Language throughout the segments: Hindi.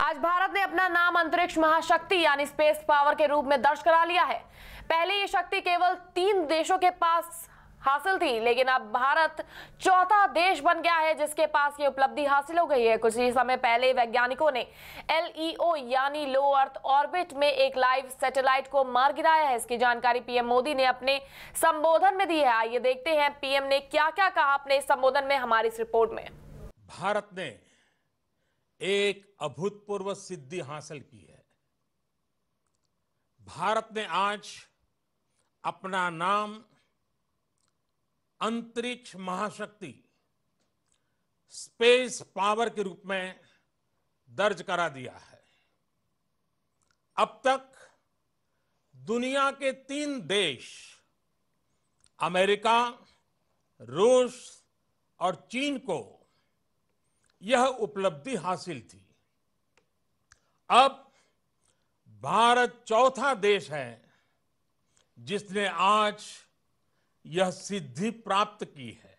आज भारत ने अपना नाम अंतरिक्ष महाशक्ति यानी स्पेस पावर के रूप में दर्ज करा लिया है। पहले ये शक्ति केवल 3 देशों के पास हासिल थी, लेकिन अब भारत चौथा देश बन गया है जिसके पास ये उपलब्धि हासिल हो गई है। कुछ ही समय पहले वैज्ञानिकों ने LEO यानी लो अर्थ ऑर्बिट में एक लाइव सैटेलाइट को मार गिराया है। इसकी जानकारी पीएम मोदी ने अपने संबोधन में दी है। आइए देखते हैं पीएम ने क्या क्या कहा अपने संबोधन में हमारी इस रिपोर्ट में। भारत ने एक अभूतपूर्व सिद्धि हासिल की है। भारत ने आज अपना नाम अंतरिक्ष महाशक्ति स्पेस पावर के रूप में दर्ज करा दिया है। अब तक दुनिया के 3 देश अमेरिका, रूस और चीन को यह उपलब्धि हासिल थी। अब भारत चौथा देश है जिसने आज यह सिद्धि प्राप्त की है।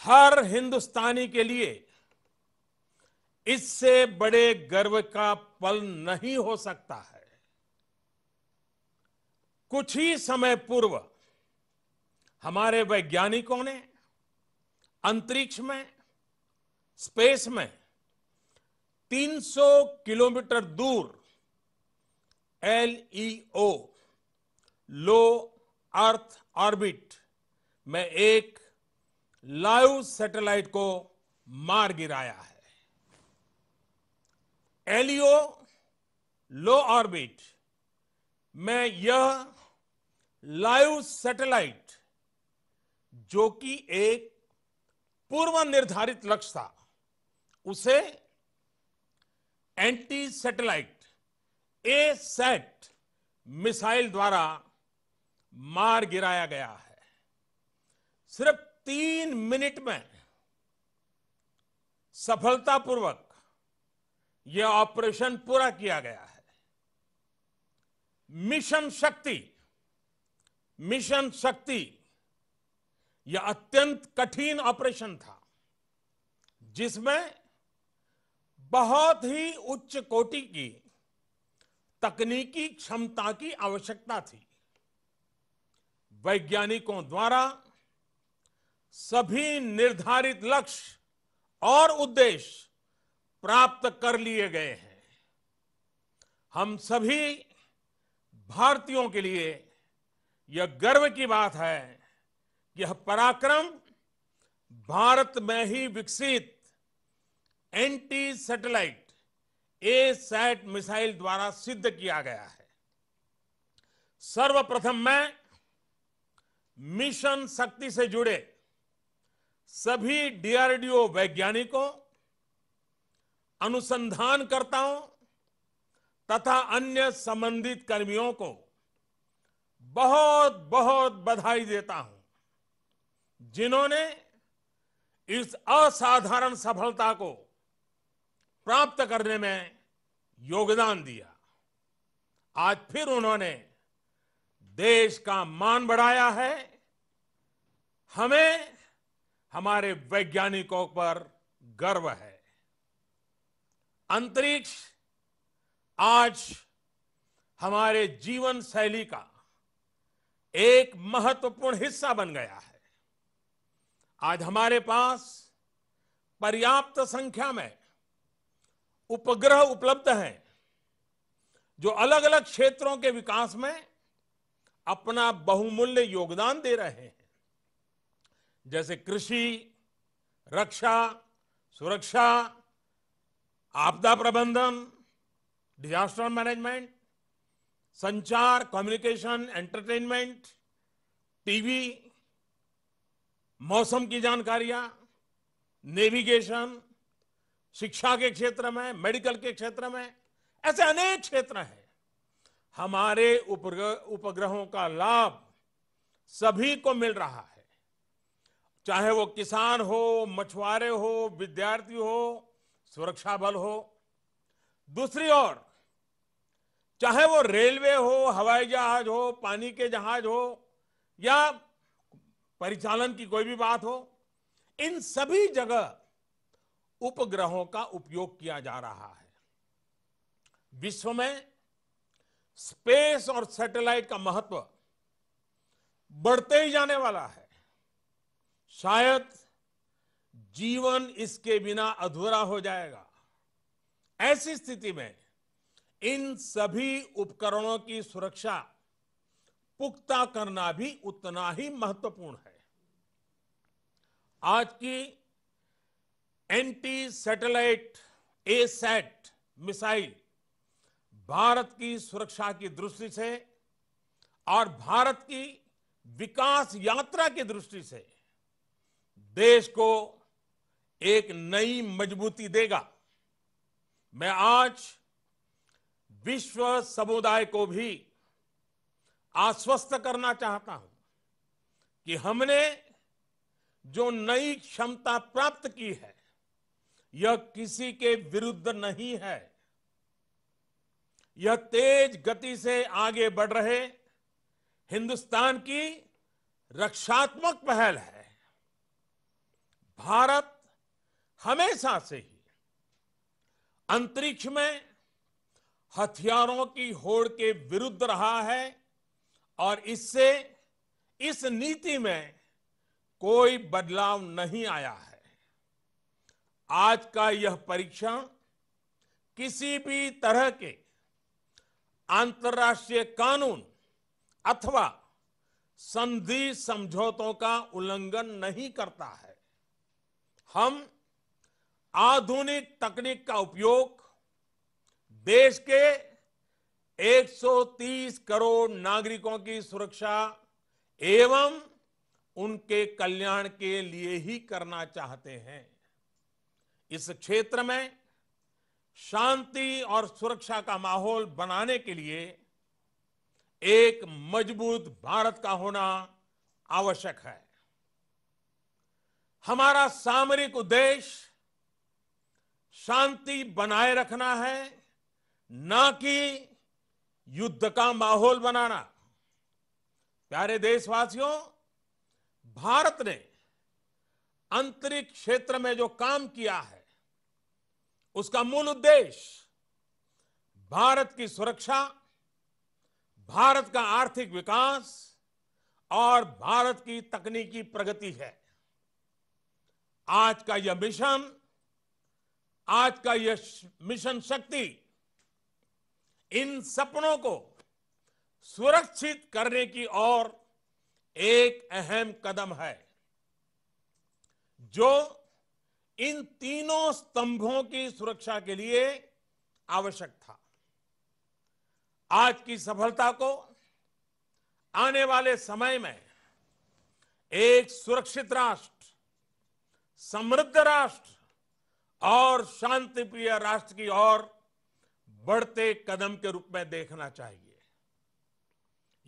हर हिंदुस्तानी के लिए इससे बड़े गर्व का पल नहीं हो सकता है। कुछ ही समय पूर्व हमारे वैज्ञानिकों ने अंतरिक्ष में, स्पेस में 300 किलोमीटर दूर LEO लो अर्थ ऑर्बिट में एक लाइव सैटेलाइट को मार गिराया है। LEO लो ऑर्बिट में यह लाइव सैटेलाइट, जो कि एक पूर्व निर्धारित लक्ष्य था, उसे एंटी सैटेलाइट ASAT मिसाइल द्वारा मार गिराया गया है। सिर्फ 3 मिनट में सफलतापूर्वक यह ऑपरेशन पूरा किया गया है। मिशन शक्ति यह अत्यंत कठिन ऑपरेशन था, जिसमें बहुत ही उच्च कोटि की तकनीकी क्षमता की आवश्यकता थी। वैज्ञानिकों द्वारा सभी निर्धारित लक्ष्य और उद्देश्य प्राप्त कर लिए गए हैं। हम सभी भारतीयों के लिए यह गर्व की बात है कि यह पराक्रम भारत में ही विकसित एंटी सैटेलाइट ASAT मिसाइल द्वारा सिद्ध किया गया है। सर्वप्रथम मैं मिशन शक्ति से जुड़े सभी DRDO वैज्ञानिकों, अनुसंधानकर्ताओं तथा अन्य संबंधित कर्मियों को बहुत बहुत बधाई देता हूं, जिन्होंने इस असाधारण सफलता को प्राप्त करने में योगदान दिया। आज फिर उन्होंने देश का मान बढ़ाया है। हमें हमारे वैज्ञानिकों पर गर्व है। अंतरिक्ष आज हमारे जीवन शैली का एक महत्वपूर्ण हिस्सा बन गया है। आज हमारे पास पर्याप्त संख्या में उपग्रह उपलब्ध हैं, जो अलग अलग क्षेत्रों के विकास में अपना बहुमूल्य योगदान दे रहे हैं, जैसे कृषि, रक्षा, सुरक्षा, आपदा प्रबंधन, डिजास्टर मैनेजमेंट, संचार, कम्युनिकेशन, एंटरटेनमेंट, टीवी, मौसम की जानकारियां, नेविगेशन, शिक्षा के क्षेत्र में, मेडिकल के क्षेत्र में, ऐसे अनेक क्षेत्र हैं। हमारे उपग्रहों का लाभ सभी को मिल रहा है, चाहे वो किसान हो, मछुआरे हो, विद्यार्थी हो, सुरक्षा बल हो। दूसरी ओर चाहे वो रेलवे हो, हवाई जहाज हो, पानी के जहाज हो या परिचालन की कोई भी बात हो, इन सभी जगह उपग्रहों का उपयोग किया जा रहा है। विश्व में स्पेस और सैटेलाइट का महत्व बढ़ते ही जाने वाला है। शायद जीवन इसके बिना अधूरा हो जाएगा। ऐसी स्थिति में इन सभी उपकरणों की सुरक्षा पुख्ता करना भी उतना ही महत्वपूर्ण है। आज की anti satellite asset missile Bharat की सुरक्षा की दृष्टि से और भारत की विकास यात्रा की दृष्टि से देश को एक नई मजबूती देगा। मैं आज विश्व समुदाय को भी आश्वस्त करना चाहता हूं कि हमने जो नई क्षमता प्राप्त की है यह किसी के विरुद्ध नहीं है। यह तेज गति से आगे बढ़ रहे हिंदुस्तान की रक्षात्मक पहल है। भारत हमेशा से ही अंतरिक्ष में हथियारों की होड़ के विरुद्ध रहा है और इससे इस नीति में कोई बदलाव नहीं आया है। आज का यह परीक्षण किसी भी तरह के अंतर्राष्ट्रीय कानून अथवा संधि समझौतों का उल्लंघन नहीं करता है। हम आधुनिक तकनीक का उपयोग देश के 130 करोड़ नागरिकों की सुरक्षा एवं उनके कल्याण के लिए ही करना चाहते हैं। इस क्षेत्र में शांति और सुरक्षा का माहौल बनाने के लिए एक मजबूत भारत का होना आवश्यक है। हमारा सामरिक उद्देश्य शांति बनाए रखना है, न कि युद्ध का माहौल बनाना। प्यारे देशवासियों, भारत ने अंतरिक्ष क्षेत्र में जो काम किया है उसका मूल उद्देश्य भारत की सुरक्षा, भारत का आर्थिक विकास और भारत की तकनीकी प्रगति है। आज का यह मिशन शक्ति इन सपनों को सुरक्षित करने की ओर एक अहम कदम है, जो इन तीनों स्तंभों की सुरक्षा के लिए आवश्यक था। आज की सफलता को आने वाले समय में एक सुरक्षित राष्ट्र, समृद्ध राष्ट्र और शांतिप्रिय राष्ट्र की ओर बढ़ते कदम के रूप में देखना चाहिए।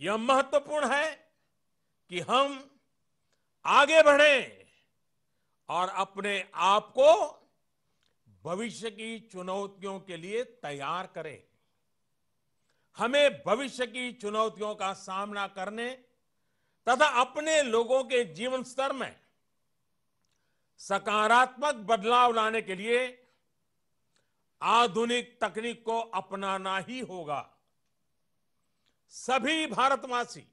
यह महत्वपूर्ण है कि हम आगे बढ़ें और अपने आप को भविष्य की चुनौतियों के लिए तैयार करें। हमें भविष्य की चुनौतियों का सामना करने तथा अपने लोगों के जीवन स्तर में सकारात्मक बदलाव लाने के लिए आधुनिक तकनीक को अपनाना ही होगा। सभी भारतवासी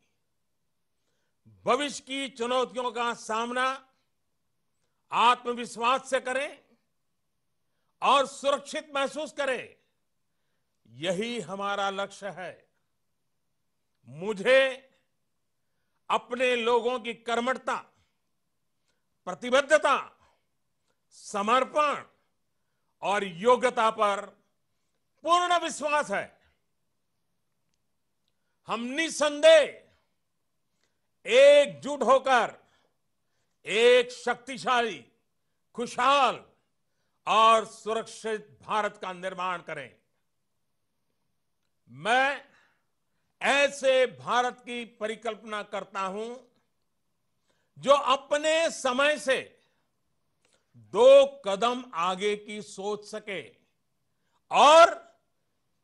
भविष्य की चुनौतियों का सामना आत्मविश्वास से करें और सुरक्षित महसूस करें। यही हमारा लक्ष्य है। मुझे अपने लोगों की कर्मठता, प्रतिबद्धता, समर्पण और योग्यता पर पूर्ण विश्वास है। हम निसंदेह एकजुट होकर एक शक्तिशाली, खुशहाल और सुरक्षित भारत का निर्माण करें। मैं ऐसे भारत की परिकल्पना करता हूं जो अपने समय से 2 कदम आगे की सोच सके और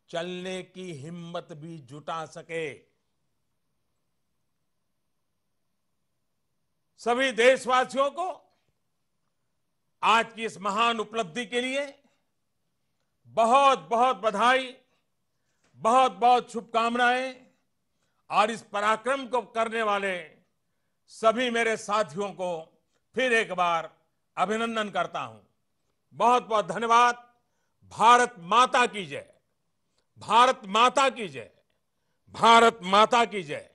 चलने की हिम्मत भी जुटा सके। सभी देशवासियों को आज की इस महान उपलब्धि के लिए बहुत बहुत बधाई, बहुत बहुत शुभकामनाएं। और इस पराक्रम को करने वाले सभी मेरे साथियों को फिर एक बार अभिनंदन करता हूं। बहुत बहुत धन्यवाद। भारत माता की जय, भारत माता की जय, भारत माता की जय।